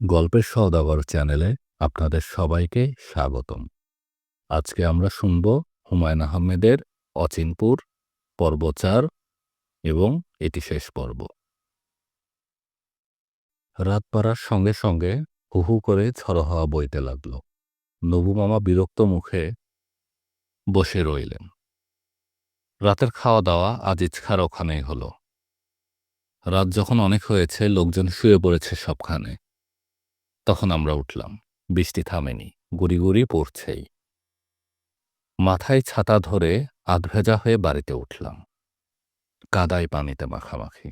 গল্পের সওদাগর চ্যানেলে আপনাদের সবাইকে স্বাগতম। আজকে আমরা শুনব হুমায়ূন আহমেদের অচিনপুর পর্ব ৪ এবং এটি শেষ পর্ব। রাত বাড়ার সঙ্গে সঙ্গে হু হু করে ঝড়ো হাওয়া বইতে লাগল। নবু মামা বিরক্ত মুখে বসে রইলেন। রাতের খাওয়া দাওয়া আজিজ খাঁর ওখানেই হলো। রাত যখন অনেক হয়েছে, লোকজন শুয়ে পড়েছে সবখানে, তখন আমরা উঠলাম। বৃষ্টি থামেনি, গুড়ি গুড়ি পড়ছেই। মাথায় ছাতা ধরে আধভেজা হয়ে বাড়িতে উঠলাম, কাদায় পানিতে মাখামাখি।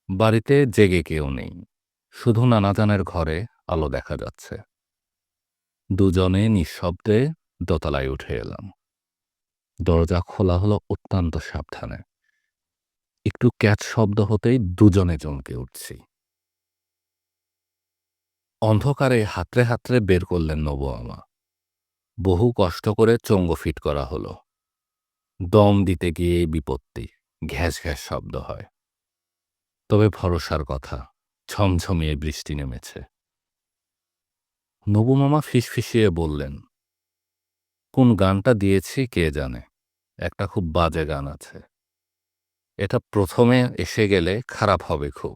বাড়িতে জেগে কেউ নেই, শুধু নানাজানের ঘরে আলো দেখা যাচ্ছে। দুজনে নিঃশব্দে দোতলায় উঠে এলাম। দরজা খোলা হলো অত্যন্ত সাবধানে। একটু ক্যাচ শব্দ হতেই দুজনে চমকে উঠছি। অন্ধকারে হাতড়ে হাতড়ে বের করলেন নবু মামা। বহু কষ্ট করে চোঙ্গ ফিট করা হলো। দম দিতে গিয়ে বিপত্তি, ঘ্যাস ঘ্যাস শব্দ হয়। তবে ভরসার কথা, ঝমঝমিয়ে বৃষ্টি নেমেছে। নবু মামা ফিসফিসিয়ে বললেন, কোন গানটা দিয়েছি কে জানে, একটা খুব বাজে গান আছে। এটা প্রথমে এসে গেলে খারাপ হবে খুব।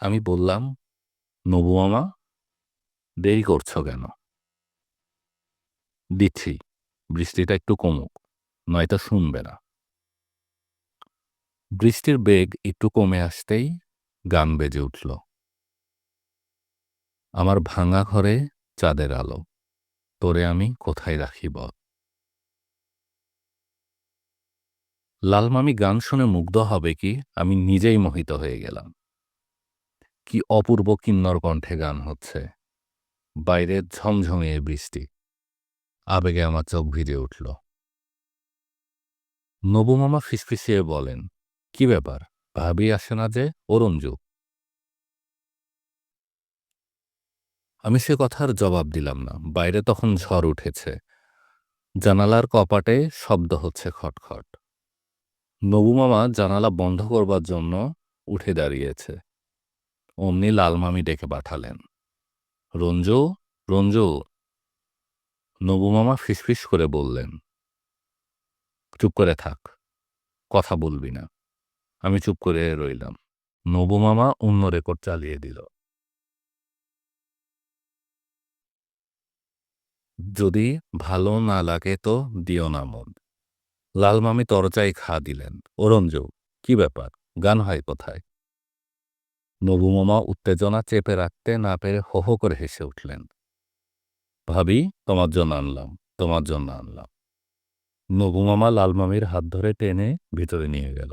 আমি বললাম, নবু মামা, দেরি করছো কেন? দিচ্ছি, বৃষ্টিটা একটু কমুক, নয়তো শুনবে না। বৃষ্টির বেগ একটু কমে আসতেই গান বেজে উঠল। আমার ভাঙা ঘরে চাঁদের আলো, তোরে আমি কোথায় রাখিব। লালমামি গান শুনে মুগ্ধ হবে কি, আমি নিজেই মোহিত হয়ে গেলাম। কি অপূর্ব কিন্নর কণ্ঠে গান হচ্ছে, বাইরে ঝমঝমিয়ে বৃষ্টি। আবেগে আমার চোখ ভিজে উঠল। নবু মামা ফিসফিসিয়ে বলেন, কি ব্যাপার, ভাবি আসে না যে, অরঞ্জু? আমি সে কথার জবাব দিলাম না। বাইরে তখন ঝড় উঠেছে, জানালার কপাটে শব্দ হচ্ছে খটখট। নবু মামা জানালা বন্ধ করবার জন্য উঠে দাঁড়িয়েছে। অমনি লালমামি ডেকে পাঠালেন, রঞ্জু, রঞ্জু। নবু মামা ফিসফিস করে বললেন, চুপ করে থাক, কথা বলবি না। আমি চুপ করে রইলাম। নবু মামা অন্য রেকর্ড চালিয়ে দিল, যদি ভালো না লাগে তো দিও না মন। লালমামি তরচাই খা দিলেন। অরঞ্জু, কি ব্যাপার, গান হয় কোথায়? নবু মামা উত্তেজনা চেপে রাখতে না পেরে হো হো করে হেসে উঠলেন। ভাবি, তোমার জন্য আনলাম, তোমার জন্য আনলাম। নবু মামা লালমামির হাত ধরে টেনে ভিতরে নিয়ে গেল।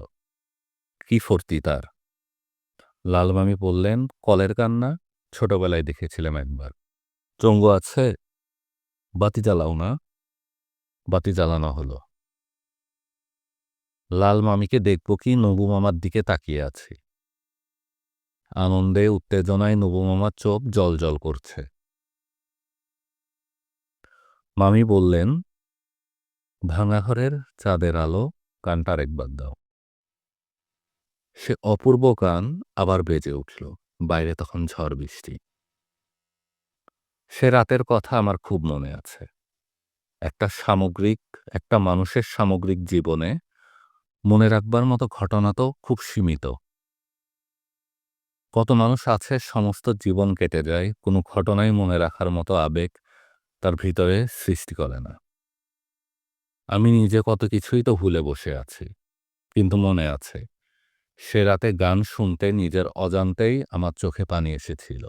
কি ফুর্তি তার! লালমামি বললেন, কলের কান্না, ছোটবেলায় দেখেছিলাম একবার। চঙ্গ আছে? বাতি জ্বালাও না। বাতি জ্বালানো হলো। লালমামিকে দেখব কি, নবু মামার দিকে তাকিয়ে আছি। আনন্দে উত্তেজনায় নবু মামার চোখ জল জল করছে। মামি বললেন, ভাঙা ঘরের চাঁদের আলো গানটা আরেকবার দাও। সে অপূর্ব গান আবার বেজে উঠল। বাইরে তখন ঝড় বৃষ্টি। সে রাতের কথা আমার খুব মনে আছে। একটা মানুষের সামগ্রিক জীবনে মনে রাখবার মতো ঘটনা তো খুব সীমিত। কত মানুষ আছে সমস্ত জীবন কেটে যায়, কোনো ঘটনাই মনে রাখার মতো আবেগ তার ভিতরে সৃষ্টি করে না। আমি নিজে কত কিছুই তো ভুলে বসে আছি, কিন্তু মনে আছে, সে রাতে গান শুনতে নিজের অজান্তেই আমার চোখে পানি এসেছিল।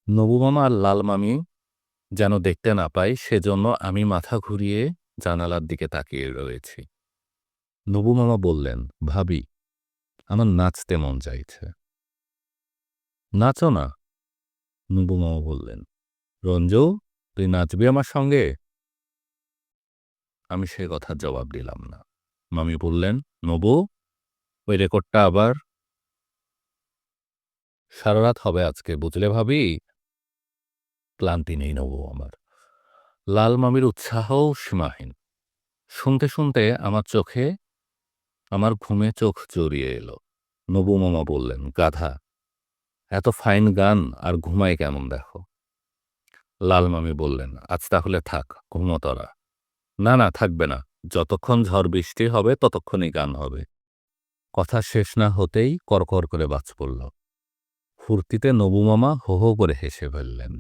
নবু মামা আর লাল মামি যেন দেখতে না পাই, সেজন্য আমি মাথা ঘুরিয়ে জানালার দিকে তাকিয়ে রয়েছি। নবু মামা বললেন, ভাবি, আমার নাচতে মন চাইছে। নাচো না। নবু মামা বললেন, রঞ্জু, তুই নাচবি আমার সঙ্গে? আমি সে কথার জবাব দিলাম না। মামি বললেন, নবু, ওই রেকর্ডটা আবার। সারা রাত হবে আজকে, বুঝলে ভাবি। ক্লান্তি নেই নবু আমার। লাল মামির উৎসাহও সীমাহীন। শুনতে শুনতে আমার ঘুমে চোখ জড়িয়ে এলো। নবু মামা বললেন, গাধা, এত ফাইন গান আর ঘুমাই কেমন দেখো। লাল মামি বললেন, আজ তাহলে থাক, ঘুমো তোরা। না না, থাকবে না, যতক্ষণ ঝড় বৃষ্টি হবে ততক্ষণই গান হবে। কথা শেষ না হতেই করকর করে বাজ পড়ল। ফুর্তিতে নবু মামা হো হো করে হেসে ফেললেন।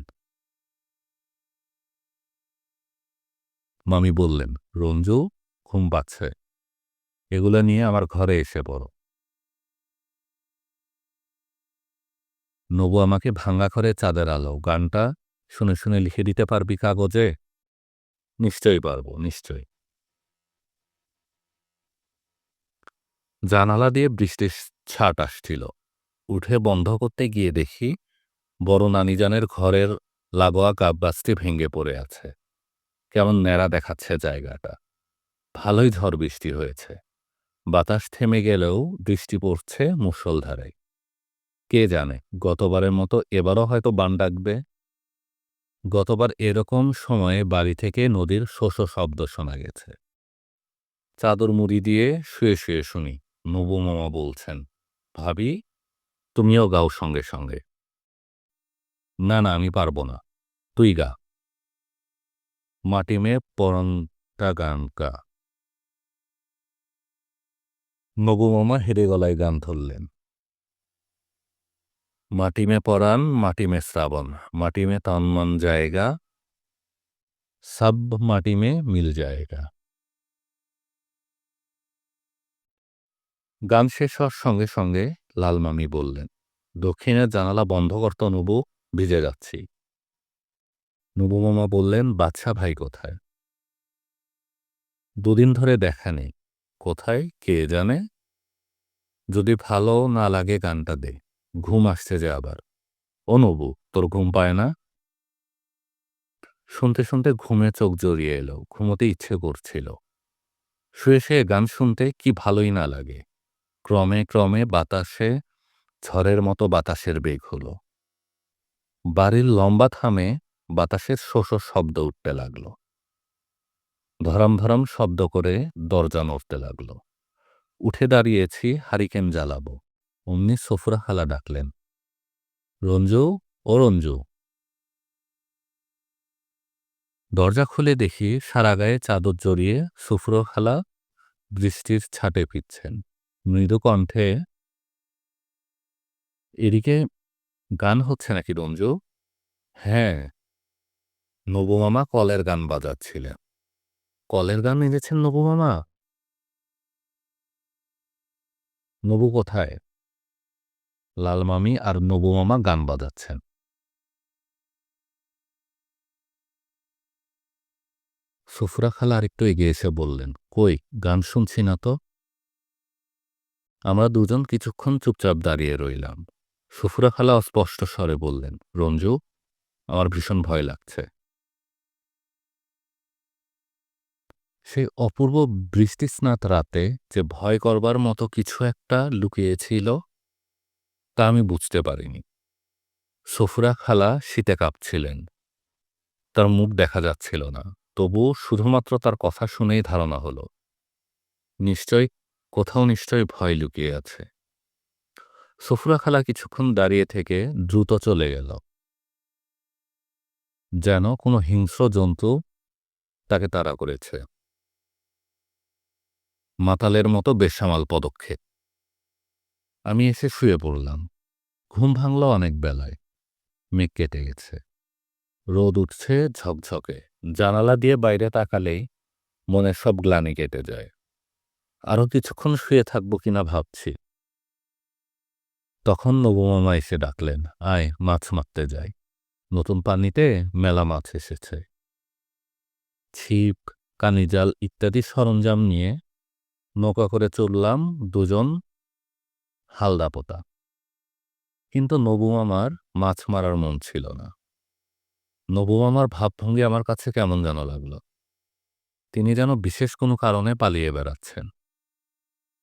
মামি বললেন, রঞ্জু, ঘুম পাচ্ছে, এগুলো নিয়ে আমার ঘরে এসে পড়ো। নবু আমাকে ভাঙা ঘরে চাঁদের আলো গানটা শুনে শুনে লিখে দিতে পারবি কাগজে? নিশ্চয়ই পারবো, নিশ্চয়ই। জানালা দিয়ে বৃষ্টির ছাট আসছিল। উঠে বন্ধ করতে গিয়ে দেখি বড় নানিজানের ঘরের লাগোয়া গাবগাছটি ভেঙে পড়ে আছে। কেমন ন্যাড়া দেখাচ্ছে জায়গাটা। ভালোই ঝড় বৃষ্টি হয়েছে। বাতাস থেমে গেলেও বৃষ্টি পড়ছে মুষলধারে। কে জানে, গতবারের মতো এবারও হয়তো বান ডাকবে। গতবার এরকম সময়ে বাড়ি থেকে নদীর শোষ শব্দ শোনা গেছে। চাদর মুড়ি দিয়ে শুয়ে শুয়ে শুনি নবু মামা বলছেন, ভাবি, তুমিও গাও সঙ্গে সঙ্গে। না না, আমি পারবো না, তুই গা। মাটি মে পরনটা গান গা। নবু মামা হেরে গলায় গান ধরলেন। মাটি মে পরাণ, মাটি মে শ্রাবণ, মাটি মে তন মন জায়গা, সব মাটি মে মিল জায়গা। গান শেষ হওয়ার সঙ্গে সঙ্গে লাল মামি বললেন, দক্ষিণের জানালা বন্ধ করত নবু, ভিজে যাচ্ছি। নবু মামা বললেন, বাদশা ভাই কোথায়? দুদিন ধরে দেখা নেই। কোথায় কে জানে। যদি ভালো না লাগে গানটা দে, ঘুম আসছে যে আবার। ও নবু, তোর ঘুম পায় না? শুনতে শুনতে ঘুমে চোখ জড়িয়ে এলো, ঘুমোতে ইচ্ছে করছিল। শুয়ে শুয়ে গান শুনতে কি ভালোই না লাগে। ক্রমে ক্রমে বাতাসে ঝড়ের মতো বাতাসের বেগ হলো। বাড়ির লম্বা থামে বাতাসের শোষ শব্দ উঠতে লাগলো। ধরম ধরম শব্দ করে দরজা নড়তে লাগলো। উঠে দাঁড়িয়েছি, হারিকেন জ্বালাবো। অমনি সফুরা খালা ডাকলেন, রঞ্জু, ও রঞ্জু। দরজা খুলে দেখি সারা গায়ে চাদর জড়িয়ে সফুরা খালা বৃষ্টির ছাটে ফিরছেন। মৃদু কণ্ঠে, এদিকে গান হচ্ছে নাকি রঞ্জু? হ্যাঁ। নবু মামা কলের গান বাজাচ্ছিলেন। কলের গান এনেছেন নবু মামা? নবু কোথায়? লাল মামি আর নবু মামা গান বাজাচ্ছেন। সুফরা খালা আরেকটু এগিয়ে এসে বললেন, কই, গান শুনছি না তো। আমরা দুজন কিছুক্ষণ চুপচাপ দাঁড়িয়ে রইলাম। সুফরা খালা অস্পষ্ট স্বরে বললেন, রঞ্জু, আমার ভীষণ ভয় লাগছে। সেই অপূর্ব বৃষ্টিস্নাত রাতে যে ভয় করবার মতো কিছু একটা লুকিয়েছিল তা আমি বুঝতে পারিনি। সফুরা খালা শীতে কাঁপছিলেন। তার মুখ দেখা যাচ্ছিল না, তবুও শুধুমাত্র তার কথা শুনেই ধারণা হলো নিশ্চয় কোথাও নিশ্চয়ই ভয় লুকিয়ে আছে। সফুরা খালা কিছুক্ষণ দাঁড়িয়ে থেকে দ্রুত চলে গেল, যেন কোনো হিংস্র জন্তু তাকে তাড়া করেছে। মাতালের মতো বেসামাল পদক্ষেপ। আমি এসে শুয়ে পড়লাম। ঘুম ভাঙল অনেক বেলায়। মেঘ কেটে গেছে, রোদ উঠছে ঝকঝকে। জানালা দিয়ে বাইরে তাকালেই মনের সব গ্লানি কেটে যায়। আরও কিছুক্ষণ শুয়ে থাকবো কিনা ভাবছি। তখন নবমামা এসে ডাকলেন, আয়, মাছ মারতে যাই, নতুন পানিতে মেলা মাছ এসেছে। ছিপ, কানিজাল ইত্যাদি সরঞ্জাম নিয়ে নৌকা করে চললাম দুজন হালদাপোতা। কিন্তু নবু মামার মাছ মারার মন ছিল না। নবু মামার ভাবভঙ্গি আমার কাছে কেমন যেন লাগলো। তিনি যেন বিশেষ কোনো কারণে পালিয়ে বেড়াচ্ছেন।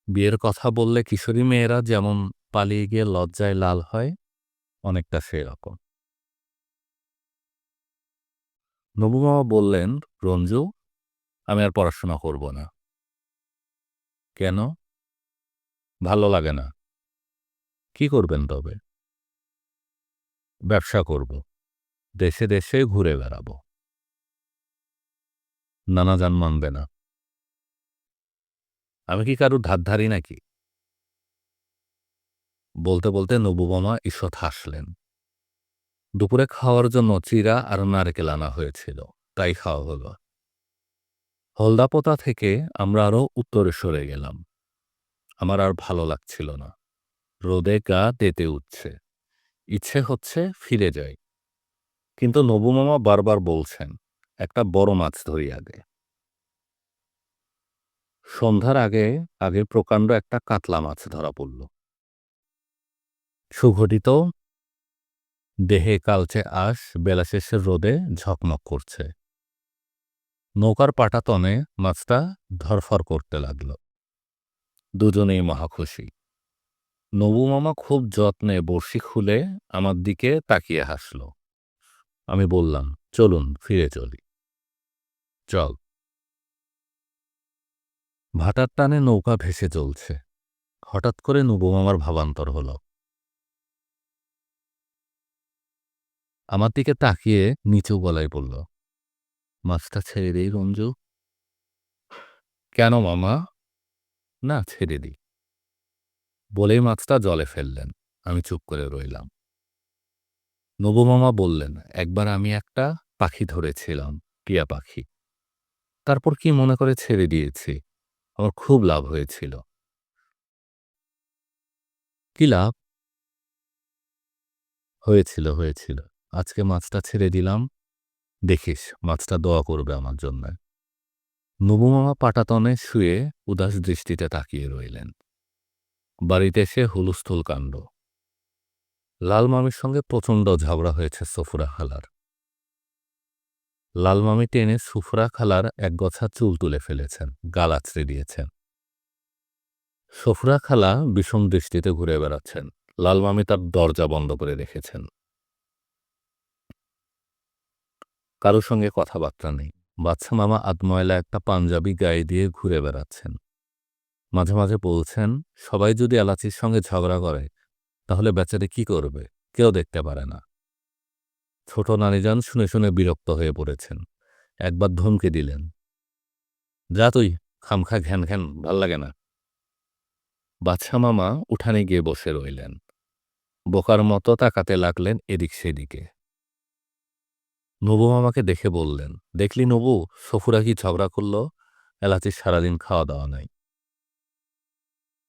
বিয়ের কথা বললে কিশোরী মেয়েরা যেমন পালিয়ে গিয়ে লজ্জায় লাল হয়, অনেকটা সেই রকম। নবু মামা বললেন, রঞ্জু, আমি আর পড়াশোনা করব না। কেন? ভালো লাগে না। কি করবেন তবে? ব্যবসা করব। দেশে দেশে ঘুরে বেড়াবো। নানাজান মানবে না। আমি কি কারুর ধার ধারি নাকি? বলতে বলতে নবু-মামা ঈষৎ হাসলেন। দুপুরে খাওয়ার জন্য চিড়া আর নারকেল আনা হয়েছিল, তাই খাওয়া হলো। হলদাপোতা থেকে আমরা আরো উত্তরে সরে গেলাম। আমার আর ভালো লাগছিল না। রোদে গা তেতে উঠছে। ইচ্ছে হচ্ছে ফিরে যাই। কিন্তু নবু-মামা বারবার বলছেন, একটা বড় মাছ ধরি আগে। সন্ধ্যার আগে প্রকাণ্ড একটা কাতলা মাছ ধরা পড়ল। সুঘটিত, দেহে কালচে আঁশ, বেলা শেষের রোদে ঝকমক করছে। নৌকার পাটাতনে মাছটা ধরফর করতে লাগল। দুজনেই মহাখুশি। নবু মামা খুব যত্নে বড়শি খুলে আমার দিকে তাকিয়ে হাসল। আমি বললাম, চলুন ফিরে চলি। চল। ভাটার টানে নৌকা ভেসে চলছে। হঠাৎ করে নবু মামার ভাবান্তর হল। আমার দিকে তাকিয়ে নিচু গলায় বলল, মাছটা ছেড়ে দেই রঞ্জু? কেন মামা? না, ছেড়ে দিই। বলেই মাছটা জলে ফেললেন। আমি চুপ করে রইলাম। নবুমামা বললেন, একবার আমি একটা পাখি ধরেছিলাম, টিয়া পাখি। তারপর কি মনে করে ছেড়ে দিয়েছি। আমার খুব লাভ হয়েছিল। কি লাভ? হয়েছিল। আজকে মাছটা ছেড়ে দিলাম। দেখিস মাছটা দোয়া করবে আমার জন্য। নবুমামা পাটাতনে শুয়ে উদাস দৃষ্টিতে তাকিয়ে রইলেন। বাড়িতে এসে হুলস্থুল কাণ্ড। লাল মামির সঙ্গে প্রচণ্ড ঝগড়া হয়েছে সফুরা খালার। লাল মামি টেনে সুফরা খালার একগোছা চুল তুলে ফেলেছেন, গাল আছড়ে দিয়েছেন। সফুরা খালা বিষম দৃষ্টিতে ঘুরে বেড়াচ্ছেন। লাল মামি তার দরজা বন্ধ করে রেখেছেন। কারো সঙ্গে কথাবার্তা নেই। বাচ্চা মামা আধময়লা একটা পাঞ্জাবি গায়ে দিয়ে ঘুরে বেড়াচ্ছেন। মাঝে মাঝে বলছেন, সবাই যদি এলাচির সঙ্গে ঝগড়া করে তাহলে বেচারে কি করবে, কেউ দেখতে পারে না। ছোট নানিজান শুনে শুনে বিরক্ত হয়ে পড়েছেন। একবার ধমকে দিলেন, যা তুই, খামখা ঘ্যান ঘ্যান, ভাল লাগে না। বাদশা মামা উঠানে গিয়ে বসে রইলেন। বোকার মতো তাকাতে লাগলেন এদিক সেদিকে। নবু মামাকে দেখে বললেন, দেখলি নবু, সফুরা কি ঝগড়া করল? এলাচির সারাদিন খাওয়া দাওয়া নাই।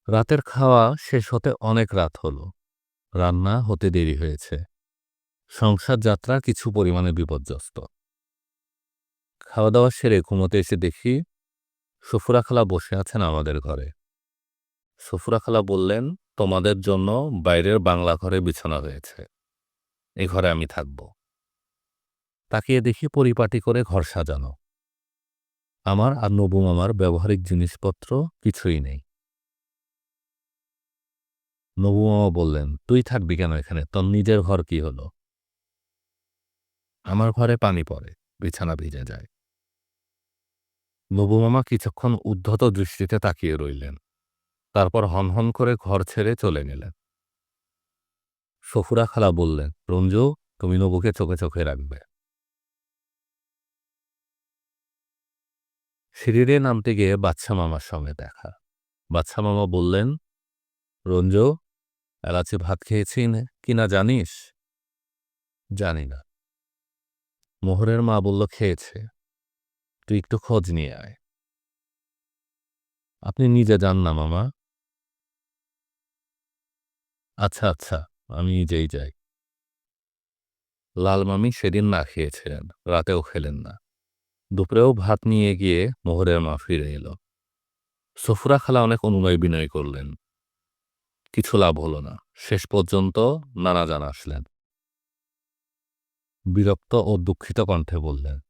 রাতের খাওয়া শেষ হতে অনেক রাত হল। রান্না হতে দেরি হয়েছে। সংসার যাত্রা কিছু পরিমাণে বিপর্যস্ত। খাওয়া দাওয়া সেরে ঘুমোতে এসে দেখি সফুরা খালা বসে আছেন আমাদের ঘরে। সফুরা খালা বললেন, তোমাদের জন্য বাইরের বাংলা ঘরে বিছানা হয়েছে, এই ঘরে আমি থাকব। তাকিয়ে দেখি পরিপাটি করে ঘর সাজানো। আমার আর নবু মামার ব্যবহারিক জিনিসপত্র কিছুই নেই। নবু মামা বললেন, তুই থাকবি কেন এখানে, তোর নিজের ঘর কি হলো? আমার ঘরে পানি পড়ে, বিছানা ভিজে যায়। নবু মামা কিছুক্ষণ উদ্ধত দৃষ্টিতে তাকিয়ে রইলেন। তারপর হনহন করে ঘর ছেড়ে চলে গেলেন। সফুরা খালা বললেন, রঞ্জু, তুমি নবুকে চোখে চোখে রাখবে। সিঁড়িতে নামতে গিয়ে বাচ্চা মামার সঙ্গে দেখা। বাচ্চা মামা বললেন, রঞ্জু, এলাচি ভাত খেয়েছি কিনা জানিস? জানি না। মোহরের মা বলল খেয়েছে। তুই একটু খোঁজ নিয়ে আয়। আপনি নিজে যান না মামা। আচ্ছা আচ্ছা, আমি নিজেই যাই। লাল মামি সেদিন না খেয়েছিলেন, রাতেও খেলেন না। দুপুরেও ভাত নিয়ে গিয়ে মোহরের মা ফিরে এলো। সফুরা খালা অনেক অনুনয় বিনয় করলেন। কিছু লাভ হলো না। শেষ পর্যন্ত নানাজান আসলেন। বিরক্ত ও দুঃখিত কণ্ঠে বললেন,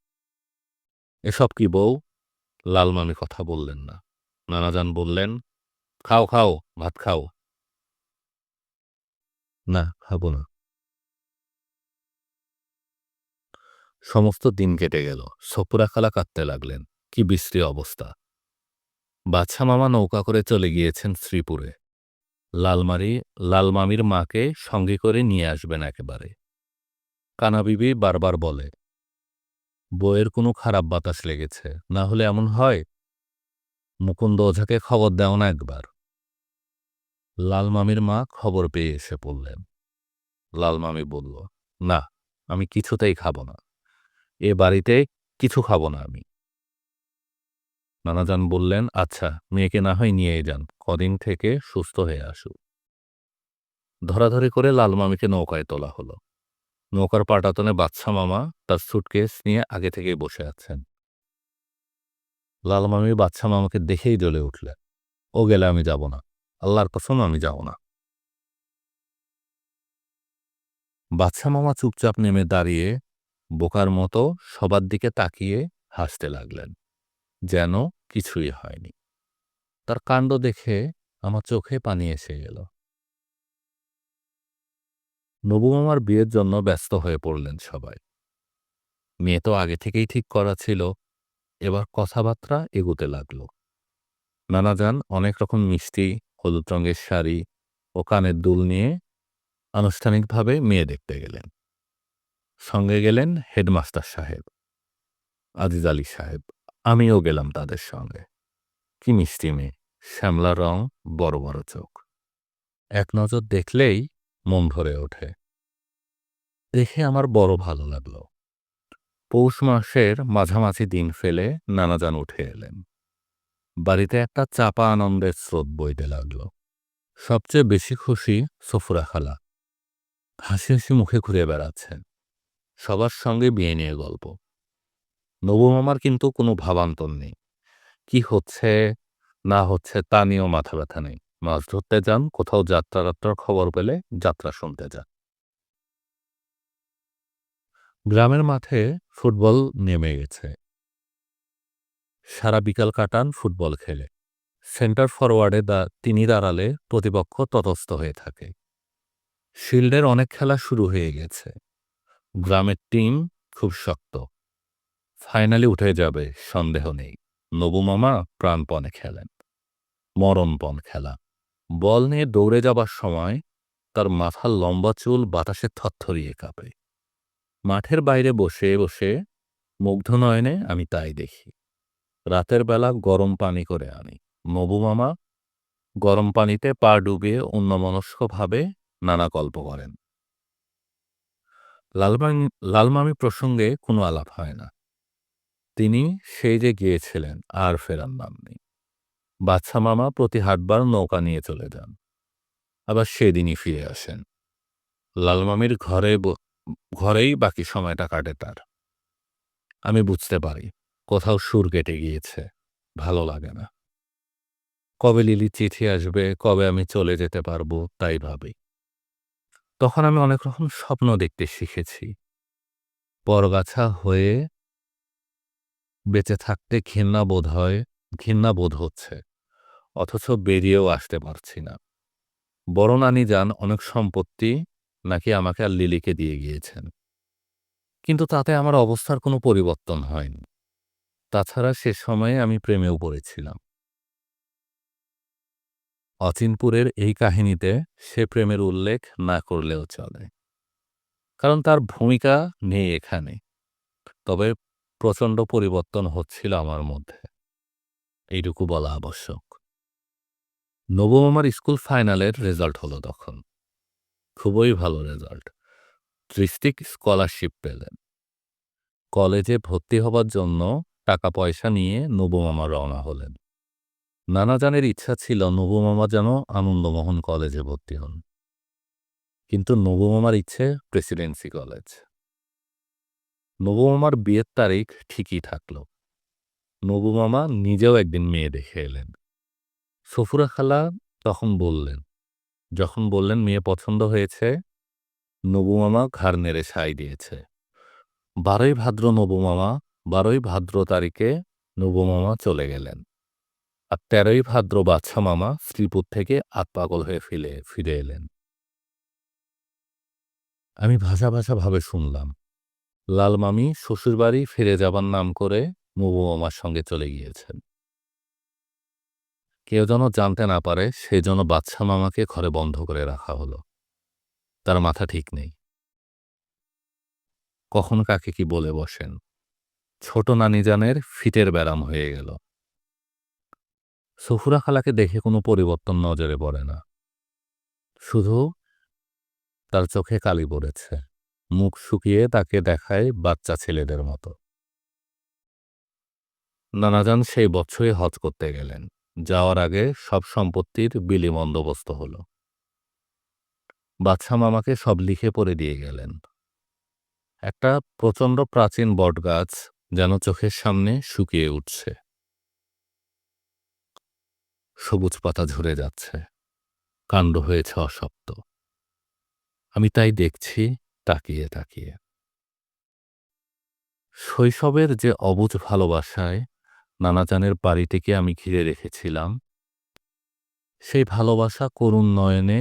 এসব কি বউ? লাল মামি কথা বললেন না। নানাজান বললেন, খাও খাও, ভাত খাও। না, খাবো না। সমস্ত দিন কেটে গেল। সফুরা খালা কাঁদতে লাগলেন। কি বিশ্রী অবস্থা। বাদশা মামা নৌকা করে চলে গিয়েছেন শ্রীপুরে। লালমারি লাল মামির মাকে সঙ্গে করে নিয়ে আসবেন একেবারে। কানা বিবি বারবার বলে, বউয়ের কোনো খারাপ বাতাস লেগেছে, না হলে এমন হয়? মুকুন্দ ওঝাকে খবর দাও না একবার। লাল মামির মা খবর পেয়ে এসে পড়লেন। লাল মামি বলল, না, আমি কিছুতেই খাব না। এ বাড়িতে কিছু খাব না আমি। নানাজান বললেন, আচ্ছা, মেয়েকে না হয় নিয়েই যান, কদিন থেকে সুস্থ হয়ে আসুক। ধরাধরি করে লাল মামিকে নৌকায় তোলা হলো। নৌকার পাটাতনে বাচ্চা মামা তার সুটকেস নিয়ে আগে থেকেই বসে আছেন। লাল মামি বাচ্চা মামাকে দেখেই জ্বলে উঠলেন, ও গেলে আমি যাব না, আল্লাহর কসম আমি যাব না। বাচ্চা মামা চুপচাপ নেমে দাঁড়িয়ে বোকার মতো সবার দিকে তাকিয়ে হাসতে লাগলেন, যেন কিছুই হয়নি। তার কাণ্ড দেখে আমার চোখে পানি এসে গেল। নবু মামার বিয়ের জন্য ব্যস্ত হয়ে পড়লেন সবাই। মেয়ে তো আগে থেকেই ঠিক করা ছিল, এবার কথাবার্তা এগুতে লাগল। নানাজান অনেক রকম মিষ্টি, হলুদ রঙের শাড়ি ও কানের দুল নিয়ে আনুষ্ঠানিকভাবে মেয়ে দেখতে গেলেন। সঙ্গে গেলেন হেডমাস্টার সাহেব, আজিজ আলী সাহেব। আমিও গেলাম তাদের সঙ্গে। কি মিষ্টি মেয়ে, শ্যামলা রং, বড় বড় চোখ। এক নজর দেখলেই মন ভরে ওঠে। দেখে আমার বড় ভালো লাগলো। পৌষ মাসের মাঝামাঝি দিন ফেলে নানাজান উঠে এলেন। বাড়িতে একটা চাপা আনন্দের স্রোত বইতে লাগল। সবচেয়ে বেশি খুশি সফুরা খালা, হাসি হাসি মুখে ঘুরে বেড়াচ্ছেন। সবার সঙ্গে বিয়ে নিয়ে গল্প। নবু মামার কিন্তু কোনো ভাবান্তর নেই। কি হচ্ছে না হচ্ছে তা নিয়েও মাথা ব্যথা নেই। মাছ ধরতে যান, কোথাও যাত্রার খবর পেলে যাত্রা শুনতে যান। গ্রামের মাঠে ফুটবল নেমে গেছে। সারা বিকাল কাটান ফুটবল খেলে। সেন্টার ফরওয়ার্ডে তিনি দাঁড়ালে প্রতিপক্ষ তটস্থ হয়ে থাকে। শিল্ডের অনেক খেলা শুরু হয়ে গেছে। গ্রামের টিম খুব শক্ত, ফাইনালে উঠে যাবে সন্দেহ নেই। নবু মামা প্রাণপণে খেলেন, মরণপণ খেলা। বল নিয়ে দৌড়ে যাবার সময় তার মাথার লম্বা চুল বাতাসে থরথরিয়ে কাঁপে। মাঠের বাইরে বসে বসে মুগ্ধ নয়নে আমি তাই দেখি। রাতের বেলা গরম পানি করে আনি। নবু মামা গরম পানিতে পা ডুবিয়ে অন্যমনস্কভাবে নানা গল্প করেন। লালমামি প্রসঙ্গে কোনো আলাপ হয় না। তিনি সেই যে গিয়েছিলেন আর ফেরার নাম নেই। বাচ্চা মামা প্রতি হাটবার নৌকা নিয়ে চলে যান, আবার সেদিনই ফিরে আসেন। লালমামির ঘরেই বাকি সময়টা কাটে তার। আমি বুঝতে পারি কোথাও সুর কেটে গিয়েছে, ভালো লাগে না। কবে লিলির চিঠি আসবে, কবে আমি চলে যেতে পারবো, তাই ভাবি। তখন আমি অনেক রকম স্বপ্ন দেখতে শিখেছি। পরগাছা হয়ে বেঁচে থাকতে ঘৃণা বোধ হচ্ছে, অথচ বেরিয়েও আসতে পারছি না। বড় নানি যান অনেক সম্পত্তি নাকি আমাকে আর লিলিকে দিয়ে গিয়েছেন, কিন্তু তাতে আমার অবস্থার কোনো পরিবর্তন হয়নি। তাছাড়া সে সময়ে আমি প্রেমেও পড়েছিলাম। অচিনপুরের এই কাহিনীতে সে প্রেমের উল্লেখ না করলেও চলে, কারণ তার ভূমিকা নেই এখানে। তবে প্রচণ্ড পরিবর্তন হচ্ছিল আমার মধ্যে, এইটুকু বলা আবশ্যক। নবম আমার স্কুল ফাইনালের রেজাল্ট হলো তখন। খুবই ভালো রেজাল্ট। ডিস্ট্রিক্ট স্কলারশিপ পেলেন। কলেজে ভর্তি হবার জন্য টাকা পয়সা নিয়ে নবু মামা রওনা হলেন। নানাজানের ইচ্ছা ছিল নবু মামা যেন আনন্দমোহন কলেজে ভর্তি হন, কিন্তু নবু মামার ইচ্ছে প্রেসিডেন্সি কলেজ। নবু মামার বিয়ের তারিখ ঠিকই থাকল। নবু মামা নিজেও একদিন মেয়ে দেখে এলেন। সফুরা খালা তখন বললেন, যখন বললেন মেয়ে পছন্দ হয়েছে, নবু মামা ঘাড় নেড়ে সায় দিয়েছে। 12ই ভাদ্র তারিখে নবু মামা চলে গেলেন। আর 13ই ভাদ্র বাচ্চা মামা শ্রীপুর থেকে আতপাগল হয়ে ফিরে এলেন। আমি ভাষা ভাবে শুনলাম, লাল মামি শ্বশুরবাড়ি ফিরে যাবার নাম করে নবু মামার সঙ্গে চলে গিয়েছেন। কেউ যেন জানতে না পারে সেই জন্য বাদশা মামাকে ঘরে বন্ধ করে রাখা হলো। তার মাথা ঠিক নেই, কখন কাকে কি বলে বসেন। ছোট নানিজানের ফিটের ব্যারাম হয়ে গেল। সফুরা খালাকে দেখে কোনো পরিবর্তন নজরে পড়ে না, শুধু তার চোখে কালি পড়েছে। মুখ শুকিয়ে তাকে দেখায় বাচ্চা ছেলেদের মতো। নানাজান সেই বছরই হজ করতে গেলেন। যাওয়ার আগে সব সম্পত্তির বিলি বন্দোবস্ত হল। বাদশা মামাকে সব লিখে পড়ে দিয়ে গেলেন। একটা প্রচণ্ড প্রাচীন বটগাছ যেন চোখের সামনে শুকিয়ে উঠছে, সবুজ পাতা ঝরে যাচ্ছে, কাণ্ড হয়েছে অশক্ত। আমি তাই দেখছি তাকিয়ে তাকিয়ে। শৈশবের যে অবুঝ ভালোবাসায় নানাজানের বাড়িটিকে আমি ঘিরে রেখেছিলাম, সেই ভালোবাসা করুণ নয়নে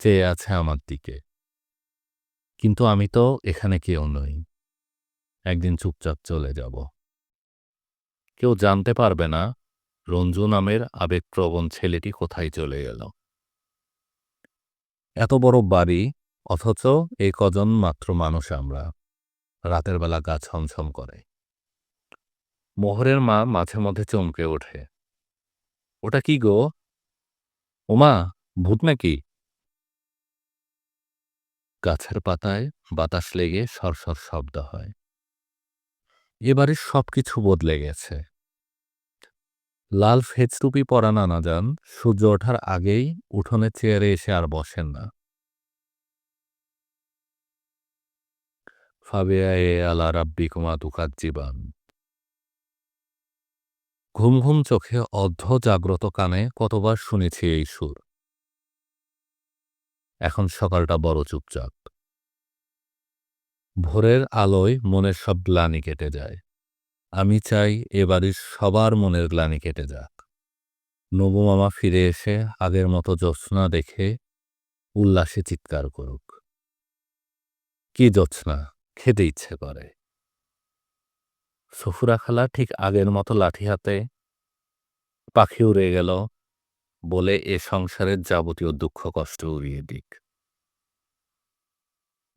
চেয়ে আছে আমার দিকে। কিন্তু আমি তো এখানে কেউ নই। একদিন চুপচাপ চলে যাব। কেউ জানতে পারবে না রঞ্জু নামের আবেগপ্রবণ ছেলেটি কোথায় চলে গেল। এত বড় বাড়ি, অথচ এই কজন মাত্র মানুষ আমরা। রাতের বেলা গা ছমছম করে। মোহরের মা মাঝে মধ্যে চমকে ওঠে। ওটা কি গো? ওমা, ভূত নাকি? গাছের পাতায় বাতাস লেগে সরসর শব্দ হয়। এবারে সবকিছু বদলে গেছে। লাল ফেজ টুপি পরা নানাজান সূর্য ওঠার আগেই উঠোনের চেয়ারে এসে আর বসেন না। ফাবিয়ায়ে আলা রাব্বিকুমা তুকাজ্জিবান। ঘুম ঘুম চোখে অর্ধ জাগ্রত কানে কতবার শুনেছি এই সুর। এখন সকালটা বড় চুপচাপ। ভোরের আলোয় মনের সব গ্লানি কেটে যায়। আমি চাই এ বাড়ির সবার মনের গ্লানি কেটে যাক। নবু মামা ফিরে এসে আগের মতো জ্যোৎস্না দেখে উল্লাসে চিৎকার করুক। কি জ্যোৎস্না, খেতে ইচ্ছে করে। সফুরা খালা ঠিক আগের মতো লাঠি হাতে পাখি উড়ে গেল বলে এ সংসারের যাবতীয় দুঃখ কষ্ট উড়িয়ে দিক।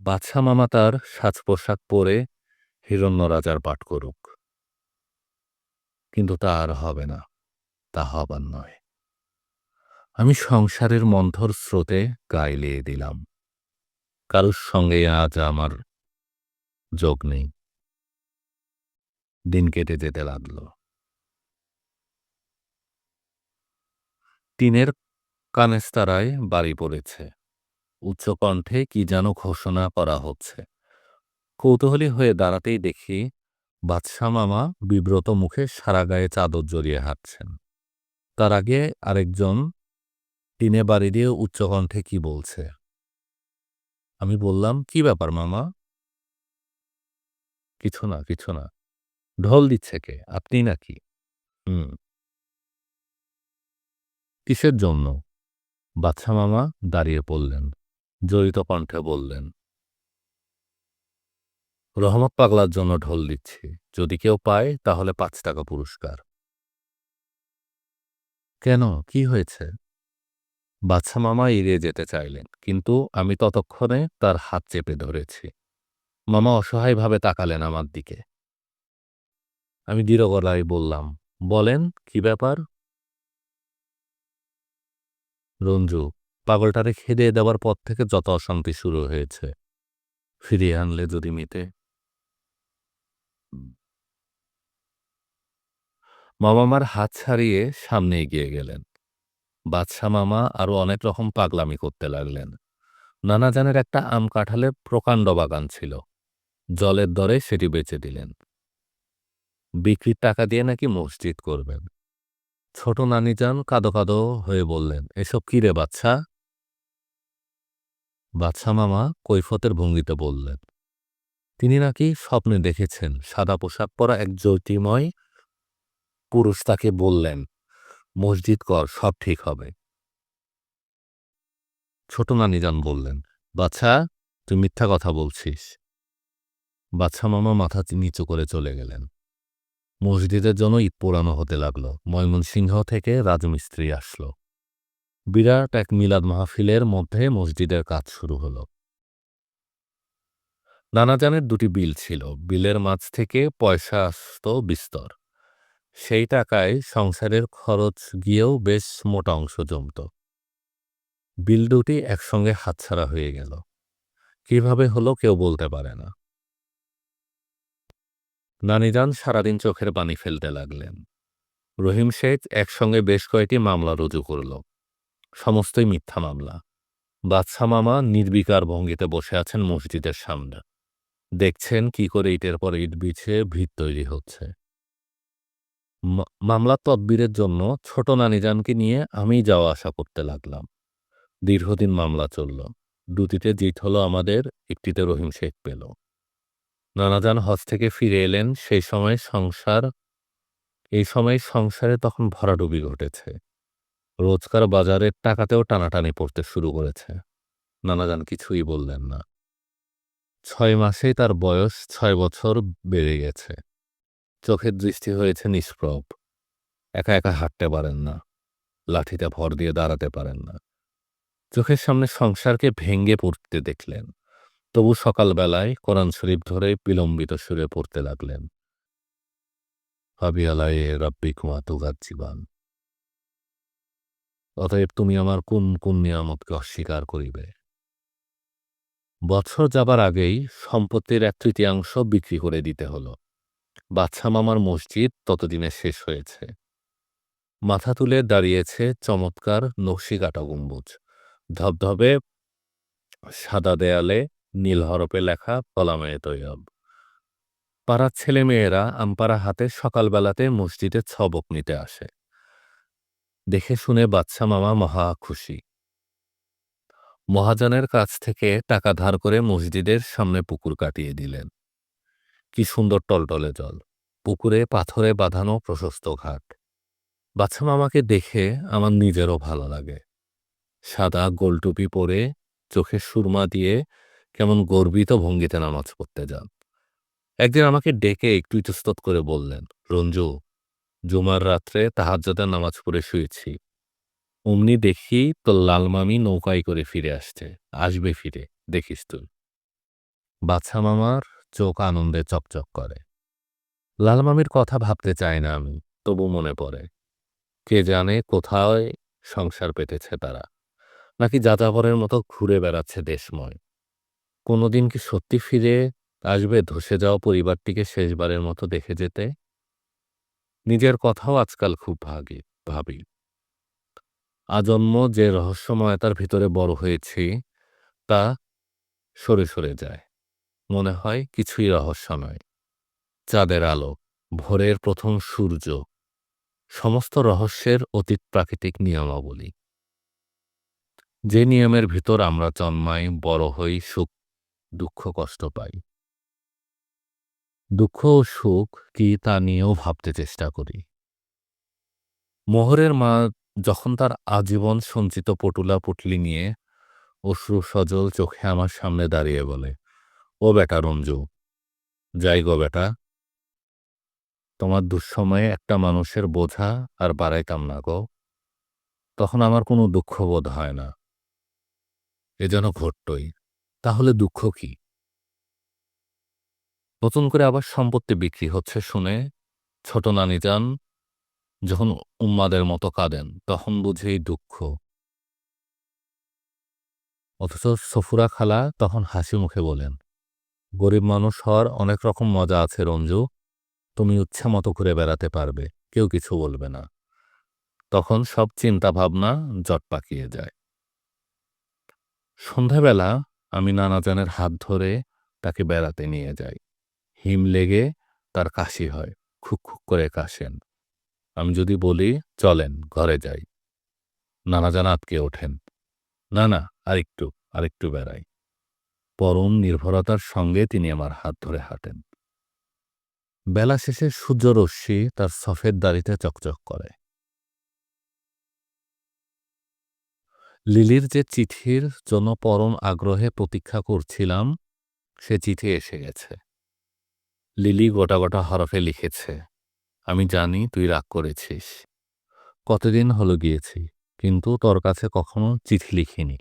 বাদশা মামা তার সাজ পোশাক পরে হিরণ্য রাজার পাঠ করুক। কিন্তু তা আর হবে না, তা হবার নয়। আমি সংসারের মন্থর স্রোতে গা এলিয়ে দিলাম। কারুর সঙ্গে আজ আমার যোগ নেই। দিন কেটে যেতে লাগল। টিনের কানেস্তারায় বাড়ি পড়েছে। উচ্চকণ্ঠে কি যেন ঘোষণা করা হচ্ছে। কৌতূহলী হয়ে দাঁড়াতেই দেখি বাদশা মামা বিব্রত মুখে সারা গায়ে চাদর জড়িয়ে হাঁটছেন। তার আগে আরেকজন টিনে বাড়ি দিয়ে উচ্চকণ্ঠে কি বলছে। আমি বললাম, কি ব্যাপার মামা? কিছু না, কিছু না। ঢোল দিচ্ছে কে, আপনি নাকি? হুম। কিসের জন্য? বাদশা মামা দাঁড়িয়ে পড়লেন, জড়িত কণ্ঠে বললেন, রহমত পাগলার জন্য ঢোল দিচ্ছি। যদি কেউ পায় তাহলে ৫ টাকা পুরস্কার। কেন, কি হয়েছে? বাদশা মামা এড়িয়ে যেতে চাইলেন, কিন্তু আমি ততক্ষণে তার হাত চেপে ধরেছি। মামা অসহায়ভাবে তাকালেন আমার দিকে। আমি দৃঢ় গলায় বললাম, বলেন, কি ব্যাপার? রঞ্জু, পাগলটারে খেদিয়ে দেওয়ার পর থেকে যত অশান্তি শুরু হয়েছে। ফিরিয়ে আনলে যদি মিতে। মামা আমার হাত ছাড়িয়ে সামনে এগিয়ে গেলেন। বাদশা মামা আরো অনেক রকম পাগলামি করতে লাগলেন। নানাজানের একটা আম কাঁঠালের প্রকাণ্ড বাগান ছিল। জলের দরে সেটি বেচে দিলেন। বিক্রির টাকা দিয়ে নাকি মসজিদ করবেন। ছোট নানিজান কাঁদো কাঁদো হয়ে বললেন, এসব কি রে বাচ্চা? বাদশা মামা কৈফতের ভঙ্গিতে বললেন, তিনি নাকি স্বপ্নে দেখেছেন সাদা পোশাক পরা এক জ্যোতির্ময় পুরুষ তাকে বললেন, মসজিদ কর, সব ঠিক হবে। ছোট নানিজান বললেন, বাচ্চা, তুই মিথ্যা কথা বলছিস। বাদশা মামা মাথা নিচু করে চলে গেলেন। মসজিদের জন্য ইট পোড়ানো হতে লাগলো। ময়মনসিংহ থেকে রাজমিস্ত্রি আসলো। বিরাট এক মিলাদ মাহফিলের মধ্যে মসজিদের কাজ শুরু হলো। নানাজানের দুটি বিল ছিল। বিলের মাঝ থেকে পয়সা আসত বিস্তর। সেই টাকায় সংসারের খরচ গিয়েও বেশ মোটা অংশ জমত। বিল দুটি একসঙ্গে হাতছাড়া হয়ে গেল। কিভাবে হলো কেউ বলতে পারে না। নানিজান সারাদিন চোখের পানি ফেলতে লাগলেন। রহিম শেখ একসঙ্গে বেশ কয়েকটি মামলা রুজু করল। সমস্তই মিথ্যা মামলা। বাদশা মামা নির্বিকার ভঙ্গিতে বসে আছেন মসজিদের সামনে। দেখছেন কি করে ইটের পর ইট বিছিয়ে ভিত তৈরি হচ্ছে। মামলার তদবিরের জন্য ছোট নানিজানকে নিয়ে আমি যাওয়া আসা করতে লাগলাম। দীর্ঘদিন মামলা চলল। দুটিতে জিত হলো আমাদের, একটিতে রহিম শেখ পেল। নানাজান হজ থেকে ফিরে এলেন। এই সময় সংসারে তখন ভরাডুবি ঘটেছে। রোজকার বাজারের টাকাতেও টানাটানি পড়তে শুরু করেছে। নানাজান কিছুই বললেন না। 6 মাসেই তার বয়স 6 বছর বেড়ে গেছে। চোখের দৃষ্টি হয়েছে নিষ্প্রভ। একা একা হাঁটতে পারেন না। লাঠিতে ভর দিয়ে দাঁড়াতে পারেন না। চোখের সামনে সংসারকে ভেঙ্গে পড়তে দেখলেন। তবু সকালবেলায় কোরআন শরীফ ধরে বিলম্বিত সুরে পড়তে লাগলেন। ফাবিয়ালায়ে রাব্বিকুমা তুগাজ্জিবান। অতএব তুমি আমার কোন কোন নিয়ামতকে অস্বীকার করিবে। বছর যাবার আগেই সম্পত্তির 1/3 বিক্রি করে দিতে হলো। বাদশা মামার মসজিদ ততদিনে শেষ হয়েছে। মাথা তুলে দাঁড়িয়েছে চমৎকার নকশিকাটা গম্বুজ। ধবধবে সাদা দেয়ালে নীল হরপে লেখা কলামে তৈয়ব। পাড়ার ছেলেমেয়েরা আমপারা হাতে সকালবেলাতে মসজিদে ছবক নিতে আসে। দেখে শুনে বাদশা মামা মহা খুশি। মহাজনের কাছ থেকে টাকা ধার করে মসজিদের সামনে পুকুর কাটিয়ে দিলেন। কি সুন্দর টলটলে জল। পুকুরে পাথরে বাঁধানো প্রশস্ত ঘাট। বাদশা মামাকে দেখে আমার নিজেরও ভালো লাগে। সাদা গোলটুপি পরে চোখে সুরমা দিয়ে কেমন গর্বিত ভঙ্গিতে নামাজ পড়তে যান। একদিন আমাকে ডেকে একটু ইতস্তত করে বললেন, রঞ্জু, জুমার রাত্রে তাহাজ্জুদের নামাজ পড়ে শুয়েছি। অমনি দেখি তোর লালমামি নৌকায় করে ফিরে আসছে। আসবে ফিরে, দেখিস তুই। বাদশা মামার চোখ আনন্দে চকচক করে। লালমামির কথা ভাবতে চাই না আমি, তবু মনে পড়ে। কে জানে কোথায় সংসার পেতেছে তারা, নাকি যাযাবরের মতো ঘুরে বেড়াচ্ছে দেশময়। কোনোদিন কি সত্যি ফিরে আসবে ধসে যাওয়া পরিবারটিকে শেষবারের মতো দেখে যেতে? নিজের কথাও আজকাল খুব ভাবি। আজন্ম যে রহস্যময়তার ভিতরে বড় হয়েছি তা সরে সরে যায়। মনে হয় কিছুই রহস্য নয়। চাঁদের আলো, ভোরের প্রথম সূর্য, সমস্ত রহস্যের অতীত প্রাকৃতিক নিয়মাবলী। যে নিয়মের ভিতর আমরা জন্মাই, বড় হই, সুখ দুঃখ কষ্ট পাই। দুঃখ ও সুখ কি তা নিয়েও ভাবতে চেষ্টা করি। মোহরের মা যখন তার আজীবন সঞ্চিত পটুলা পুটলি নিয়ে অশ্রু সজল চোখে আমার সামনে দাঁড়িয়ে বলে, ও বেটা রঞ্জু, যাই গো বেটা, তোমার দুঃসময়ে একটা মানুষের বোঝা আর বাড়াইতাম না গো। তখন আমার কোনো দুঃখ বোধ হয় না। এ যেন ঘটতই। তাহলে দুঃখ কি? নতুন করে আবার সম্পত্তি বিক্রি হচ্ছে শুনে ছোট নানিজান যখন উম্মাদের মতো কাঁদেন, তখন বুঝি দুঃখ। অথচ সফুরা খালা তখন হাসি মুখে বলেন, গরিব মানুষ হওয়ার অনেক রকম মজা আছে রঞ্জু। তুমি ইচ্ছা মতো ঘুরে বেড়াতে পারবে, কেউ কিছু বলবে না। তখন সব চিন্তা ভাবনা জট পাকিয়ে যায়। সন্ধ্যাবেলা আমি নানাজানের হাত ধরে তাকে বেড়াতে নিয়ে যাই। হিম লেগে তার কাশি হয়, খুক খুক করে কাশেন। আমি যদি বলি চলেন ঘরে যাই, নানাজান আটকে ওঠেন। না না, আরেকটু আরেকটু বেড়াই। পরম নির্ভরতার সঙ্গে তিনি আমার হাত ধরে হাঁটেন। বেলা শেষে সূর্যরশ্মি তার সফেদ দাড়িতে চকচক করে। লিলির যে চিঠির জন্য পরম আগ্রহে প্রতীক্ষা করছিলাম, সে চিঠি এসে গেছে। লিলি গোটা গোটা হরফে লিখেছে, আমি জানি তুই রাগ করেছিস। কতদিন হলো গিয়েছি, কিন্তু তোর কাছে কখনো চিঠি লিখিনি।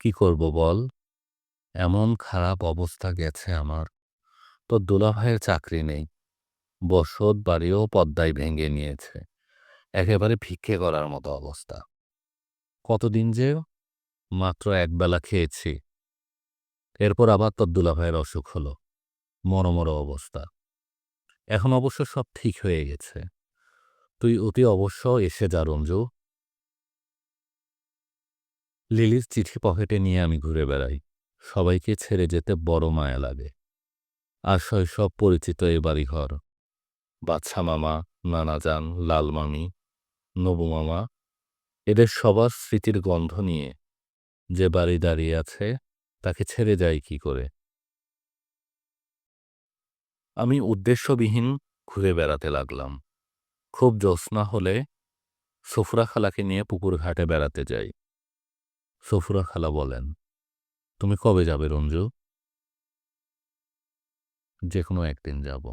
কি করব বল? এমন খারাপ অবস্থা গেছে আমার। তোর দুলাভাইয়ের চাকরি নেই। বসত বাড়িও পদ্মায় ভেঙে নিয়েছে। একেবারে ভিক্ষে করার মতো অবস্থা। কতদিন যে মাত্র একবেলা খেয়েছি। এরপর আবার তোর দুলাভাইয়ের অসুখ হলো। মরমর অবস্থা। এখন অবশ্য সব ঠিক হয়ে গেছে। তুই অতি অবশ্য এসে যা রঞ্জু। লিলির চিঠি পকেটে নিয়ে আমি ঘুরে বেড়াই। সবাইকে ছেড়ে যেতে বড় মায়া লাগে। আর শৈশব পরিচিত এ বাড়িঘর, বাচ্চা মামা, নানাজান, লাল মামি, নবু মামা, এদের সবার স্মৃতির গন্ধ নিয়ে যে বাড়ি দাঁড়িয়ে আছে, তাকে ছেড়ে যায় কি করে? আমি উদ্দেশ্যবিহীন ঘুরে বেড়াতে লাগলাম। খুব জ্যোৎস্না হলে সফুরা খালাকে নিয়ে পুকুর ঘাটে বেড়াতে যাই। সফুরা খালা বলেন, তুমি কবে যাবে রঞ্জু? যে কোনো একদিন যাব।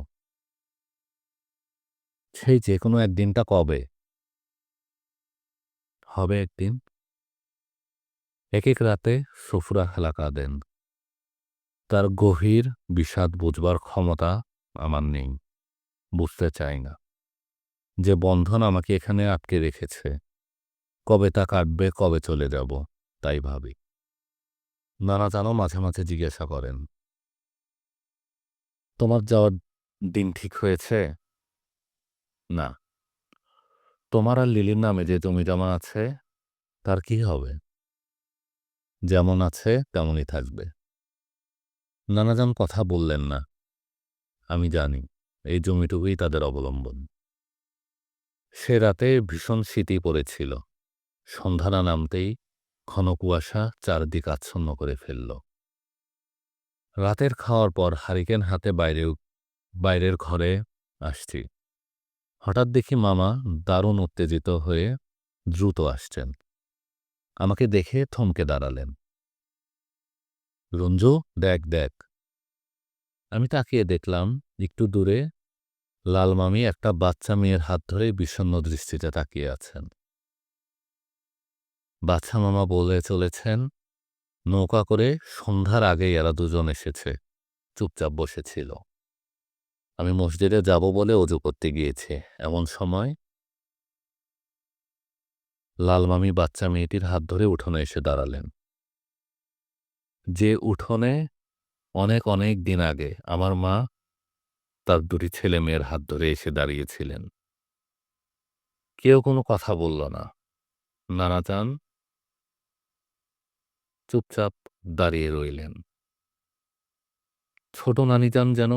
সেই যে কোনো একদিনটা কবে হবে? একদিন। এক এক রাতে সফুরা খালা কাঁদেন। তার গভীর বিষাদ বুঝবার ক্ষমতা আমার নেই, বুঝতে চাই না। যে বন্ধন আমাকে এখানে আটকে রেখেছে, কবে তা কাটবে, কবে চলে যাব, তাই ভাবি। নানা জানো মাঝে মাঝে জিজ্ঞাসা করেন, তোমার যাওয়ার দিন ঠিক হয়েছে? না। তোমার আর লিলির নামে যে জমিজমা আছে, তার কি হবে? যেমন আছে তেমনই থাকবে। নানাজান কথা বললেন না। আমি জানি এই জমিটুকুই তাদের অবলম্বন। সে রাতে ভীষণ শীতই পড়েছিল। সন্ধ্যা না নামতেই ঘন কুয়াশা চারদিক আচ্ছন্ন করে ফেলল। রাতের খাওয়ার পর হারিকেন হাতে বাইরের ঘরে আসছি। হঠাৎ দেখি মামা দারুণ উত্তেজিত হয়ে দ্রুত আসছেন। আমাকে দেখে থমকে দাঁড়ালেন। রঞ্জু, দেখ দেখ। আমি তাকিয়ে দেখলাম একটু দূরে লাল মামি একটা বাচ্চা মেয়ের হাত ধরে বিষণ্ণ দৃষ্টিতে তাকিয়ে আছেন। বাচ্চা মামা বলে চলেছেন, নৌকা করে সন্ধ্যার আগেই এরা দুজন এসেছে, চুপচাপ বসেছিল। আমি মসজিদে যাব বলে অজু করতে গিয়েছি, এমন সময় লাল মামি বাচ্চা মেয়েটির হাত ধরে উঠোনে এসে দাঁড়ালেন। যে উঠোনে অনেক অনেক দিন আগে আমার মা তার দুটি ছেলে মেয়ের হাত ধরে এসে দাঁড়িয়েছিলেন। কেউ কোনো কথা বলল না। নানাজান চুপচাপ দাঁড়িয়ে রইলেন। ছোট নানিজান যেন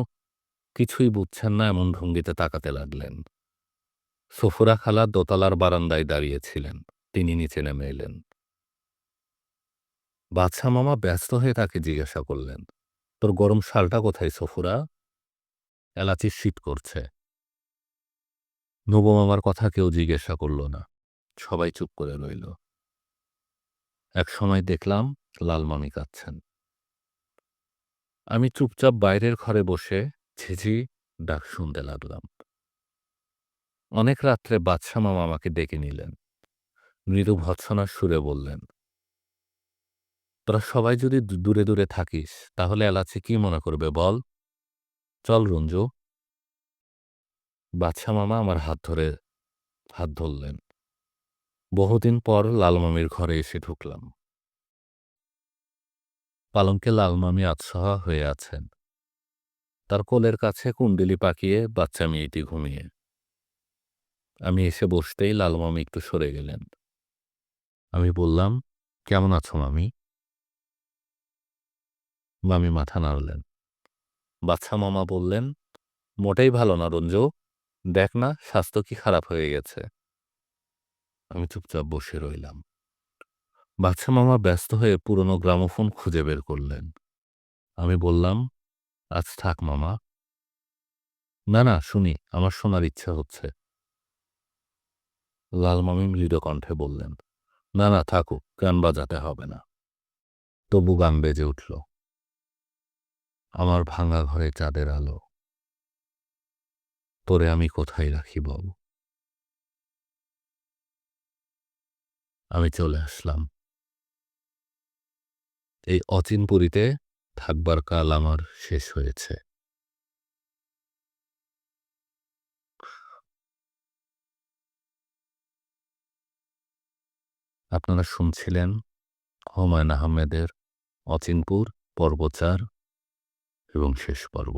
কিছুই বুঝছেন না এমন ভঙ্গিতে তাকাতে লাগলেন। সফুরা খালা দোতলার বারান্দায় দাঁড়িয়েছিলেন। তিনি নিচে নেমে এলেন। বাদশা মামা ব্যস্ত হয়ে তাকে জিজ্ঞাসা করলেন, তোর গরম শালটা কোথায় সফুরা? এলাচির শীত করছে। নবু মামার কথা কেউ জিজ্ঞাসা করল না। সবাই চুপ করে রইল। এক সময় দেখলাম লাল মামি কাঁদছেন। আমি চুপচাপ বাইরের ঘরে বসে ঝিঝি ডাক শুনতে লাগলাম। অনেক রাত্রে বাদশা মামা আমাকে ডেকে নিলেন। মৃদু ভৎসনার সুরে বললেন, তোরা সবাই যদি দূরে দূরে থাকিস, তাহলে এলাচি কি মনে করবে বল? চল রঞ্জু। বাদশা মামা আমার হাত ধরলেন। বহুদিন পর লালমামির ঘরে এসে ঢুকলাম। পালঙ্কে লালমামি আতশোয়া হয়ে আছেন। তার কোলের কাছে কুণ্ডলি পাকিয়ে বাচ্চা মেয়েটি ঘুমিয়ে। আমি এসে বসতেই লালমামি একটু সরে গেলেন। আমি বললাম, কেমন আছো মামি? মামি মাথা নাড়লেন। বাচ্চা মামা বললেন, মোটেই ভালো না রঞ্জু। দেখ না স্বাস্থ্য কি খারাপ হয়ে গেছে। আমি চুপচাপ বসে রইলাম। বাচ্চা মামা ব্যস্ত হয়ে পুরনো গ্রামোফোন খুঁজে বের করলেন। আমি বললাম, আজ থাক মামা। না না, শুনি, আমার শোনার ইচ্ছা হচ্ছে। লাল মামি মৃদু কণ্ঠে বললেন, না না থাকুক, গান বাজাতে হবে না। তবু গান বেজে উঠল। আমার ভাঙা ঘরে চাঁদের আলো, তোরে আমি কোথায় রাখি বল? আমি চলে আসলাম। এই অচিন পুরীতে থাকবার কাল আমার শেষ হয়েছে। আপনারা শুনছিলেন হুমায়ূন আহমেদের অচিনপুর পর্ব ৪ এবং শেষ পর্ব।